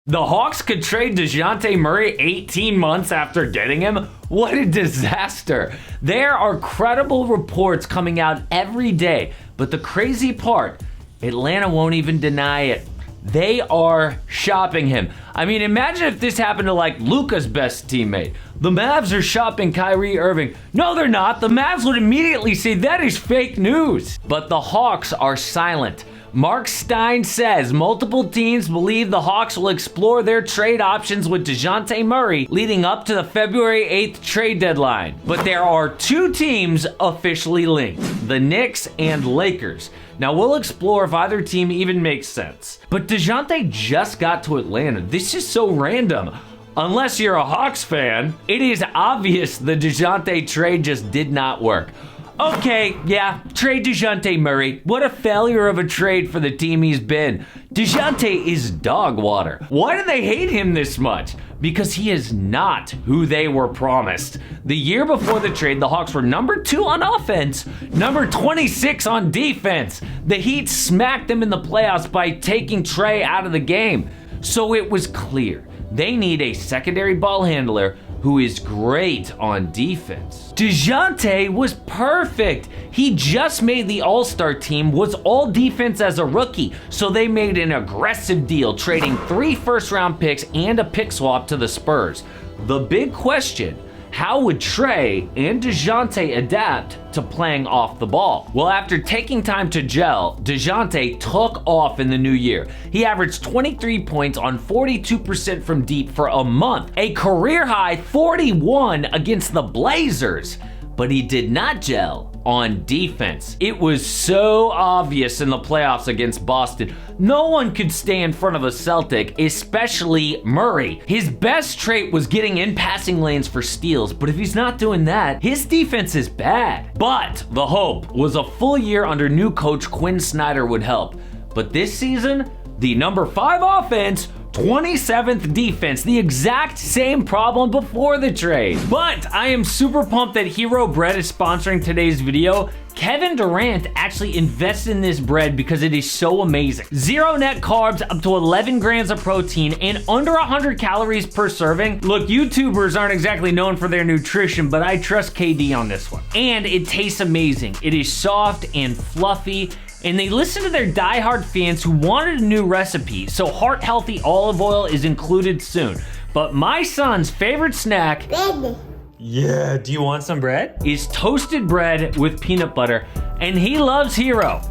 The Hawks could trade Dejounte Murray 18 months after getting him? What a disaster. There are credible reports coming out every day, but the crazy part, Atlanta won't even deny it. They are shopping him. I mean, imagine if this happened to like Luka's best teammate. The Mavs are shopping Kyrie Irving. No, they're not. The Mavs would immediately say that is fake news. But the Hawks are silent. Mark Stein says multiple teams believe the Hawks will explore their trade options with Dejounte Murray leading up to the February 8th trade deadline. But there are two teams officially linked, the Knicks and Lakers. Now we'll explore if either team even makes sense. But Dejounte just got to Atlanta. This is so random. Unless you're a Hawks fan, it is obvious the Dejounte trade just did not work. Okay, yeah, trade Dejounte Murray. What a failure of a trade for the team he's been. Dejounte is dog water. Why do they hate him this much? Because he is not who they were promised. The year before the trade, the Hawks were number 2 on offense, number 26 on defense. The Heat smacked them in the playoffs by taking Trey out of the game. So it was clear they need a secondary ball handler who is great on defense. Dejounte was perfect. He just made the All-Star team, was all defense as a rookie, so they made an aggressive deal, trading 3 first-round picks and a pick swap to the Spurs. The big question, how would Trey and Dejounte adapt to playing off the ball? Well, after taking time to gel, Dejounte took off in the new year. He averaged 23 points on 42% from deep for a month, a career-high 41 against the Blazers. But he did not gel on defense. It was so obvious in the playoffs against Boston. No one could stay in front of a Celtic, especially Murray. His best trait was getting in passing lanes for steals, but if he's not doing that, his defense is bad. But the hope was a full year under new coach Quinn Snyder would help. But this season, the number 5 offense, 27th defense, the exact same problem before the trade. But I am super pumped that Hero Bread is sponsoring today's video. Kevin Durant actually invested in this bread because it is so amazing. 0 net carbs, up to 11 grams of protein, and under 100 calories per serving. Look, YouTubers aren't exactly known for their nutrition, but I trust KD on this one. And it tastes amazing. It is soft and fluffy, and they listen to their diehard fans who wanted a new recipe, so heart-healthy olive oil is included soon. But my son's favorite snack, yeah, do you want some bread? Is toasted bread with peanut butter, and he loves Hero.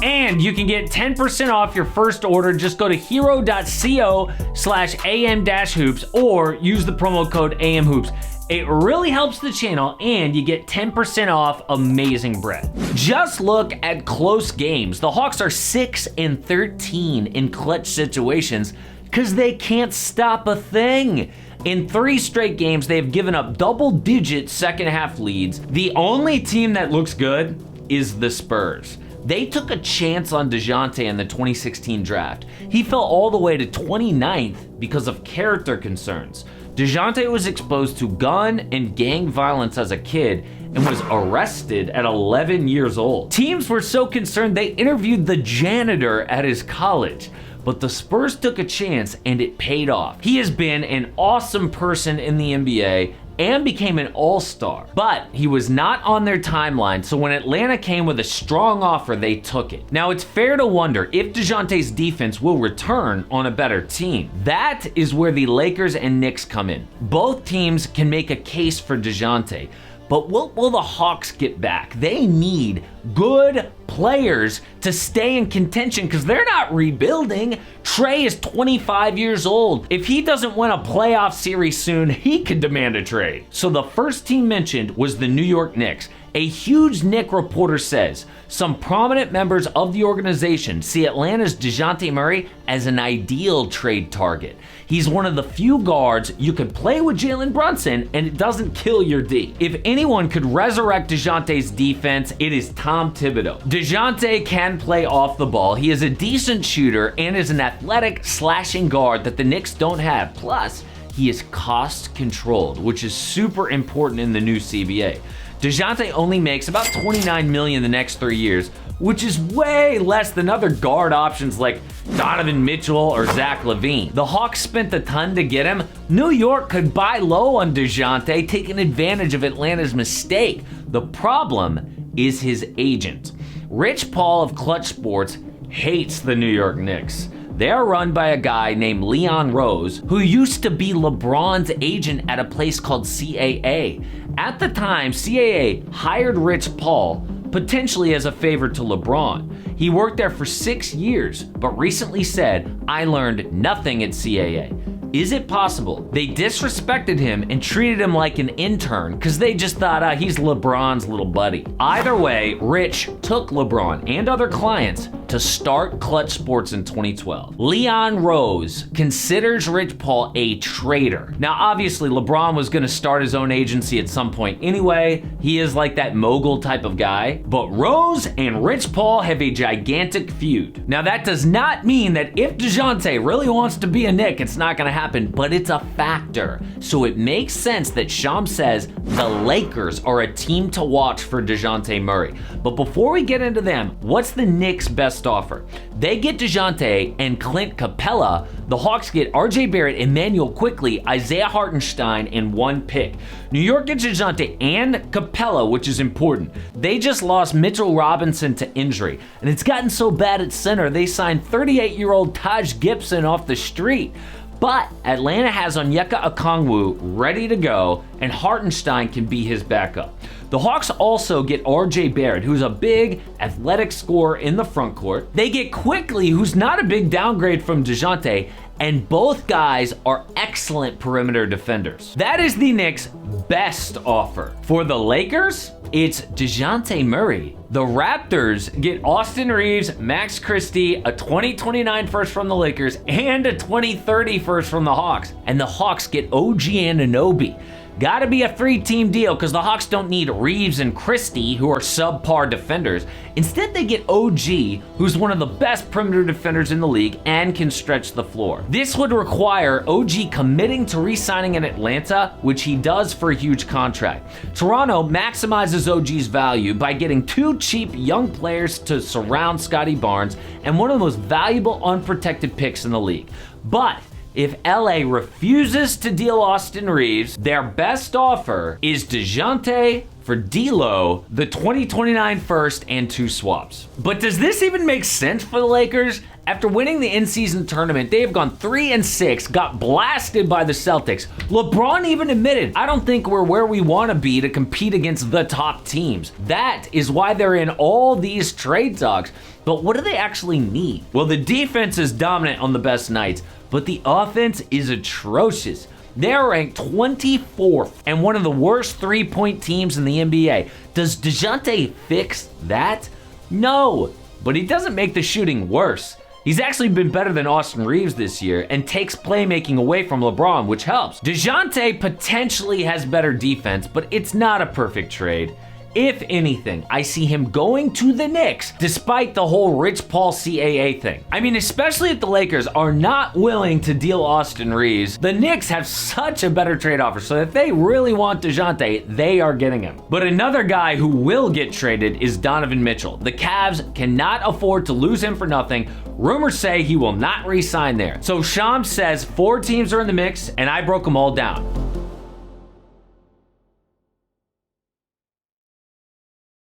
And you can get 10% off your first order. Just go to hero.co/am-hoops or use the promo code AMHoops. It really helps the channel, and you get 10% off amazing bread. Just look at close games. The Hawks are 6-13 in clutch situations because they can't stop a thing. In 3 straight games, they have given up double-digit second-half leads. The only team that looks good is the Spurs. They took a chance on Dejounte in the 2016 draft. He fell all the way to 29th because of character concerns. Dejounte was exposed to gun and gang violence as a kid and was arrested at 11 years old. Teams were so concerned they interviewed the janitor at his college. But the Spurs took a chance and it paid off. He has been an awesome person in the NBA and became an all-star. But he was not on their timeline, so when Atlanta came with a strong offer, they took it. Now, it's fair to wonder if Dejounte's defense will return on a better team. That is where the Lakers and Knicks come in. Both teams can make a case for Dejounte. But what will the Hawks get back? They need good players to stay in contention because they're not rebuilding. Trey is 25 years old. If he doesn't win a playoff series soon, he could demand a trade. So the first team mentioned was the New York Knicks. A huge Knick reporter says some prominent members of the organization see Atlanta's Dejounte Murray as an ideal trade target. He's one of the few guards you could play with Jalen Brunson and it doesn't kill your D. If anyone could resurrect Dejounte's defense, it is Tom Thibodeau. Dejounte can play off the ball. He is a decent shooter and is an athletic slashing guard that the Knicks don't have. Plus, he is cost controlled, which is super important in the new CBA. Dejounte only makes about $29 million the next 3 years, which is way less than other guard options like Donovan Mitchell or Zach LaVine. The Hawks spent a ton to get him. New York could buy low on Dejounte, taking advantage of Atlanta's mistake. The problem is his agent. Rich Paul of Clutch Sports hates the New York Knicks. They are run by a guy named Leon Rose, who used to be LeBron's agent at a place called CAA. At the time, CAA hired Rich Paul, potentially as a favor to LeBron. He worked there for 6 years, but recently said, "I learned nothing at CAA." Is it possible they disrespected him and treated him like an intern because they just thought he's LeBron's little buddy? Either way, Rich took LeBron and other clients to start Clutch Sports in 2012. Leon Rose considers Rich Paul a traitor. Now, obviously, LeBron was going to start his own agency at some point anyway. He is like that mogul type of guy. But Rose and Rich Paul have a gigantic feud. Now, that does not mean that if Dejounte really wants to be a Knick, it's not going to happen, but it's a factor. So it makes sense that Shams says the Lakers are a team to watch for Dejounte Murray. But before we get into them, what's the Knicks' best offer? They get Dejounte and Clint Capella. The Hawks get RJ Barrett, Emmanuel Quickley, Isaiah Hartenstein, and 1 pick. New York gets Dejounte and Capella, which is important. They just lost Mitchell Robinson to injury, and it's gotten so bad at center, they signed 38-year-old Taj Gibson off the street. But Atlanta has Onyeka Okongwu ready to go, and Hartenstein can be his backup. The Hawks also get RJ Barrett, who's a big, athletic scorer in the front court. They get Quickley, who's not a big downgrade from Dejounte, and both guys are excellent perimeter defenders. That is the Knicks' best offer. For the Lakers, it's Dejounte Murray. The Raptors get Austin Reeves, Max Christie, a 2029 first from the Lakers, and a 2030 first from the Hawks. And the Hawks get OG Anunoby. Gotta be a 3-team deal because the Hawks don't need Reeves and Christie, who are subpar defenders. Instead, they get OG, who's one of the best perimeter defenders in the league and can stretch the floor. This would require OG committing to re-signing in Atlanta, which he does for a huge contract. Toronto maximizes OG's value by getting 2 cheap young players to surround Scottie Barnes and one of the most valuable unprotected picks in the league. But if LA refuses to deal Austin Reeves, their best offer is Dejounte for D'Lo, the 2029 first and 2 swaps. But does this even make sense for the Lakers? After winning the in-season tournament, they have gone 3-6, got blasted by the Celtics. LeBron even admitted, "I don't think we're where we want to be to compete against the top teams." That is why they're in all these trade talks. But what do they actually need? Well, the defense is dominant on the best nights, but the offense is atrocious. They're ranked 24th and one of the worst 3-point teams in the NBA. Does Dejounte fix that? No, but he doesn't make the shooting worse. He's actually been better than Austin Reeves this year and takes playmaking away from LeBron, which helps. Dejounte potentially has better defense, but it's not a perfect trade. If anything, I see him going to the Knicks despite the whole Rich Paul CAA thing. I mean, especially if the Lakers are not willing to deal Austin Reeves, the Knicks have such a better trade offer, so if they really want Dejounte, they are getting him. But another guy who will get traded is Donovan Mitchell. The Cavs cannot afford to lose him for nothing. Rumors say he will not re-sign there. So Shams says 4 teams are in the mix, and I broke them all down.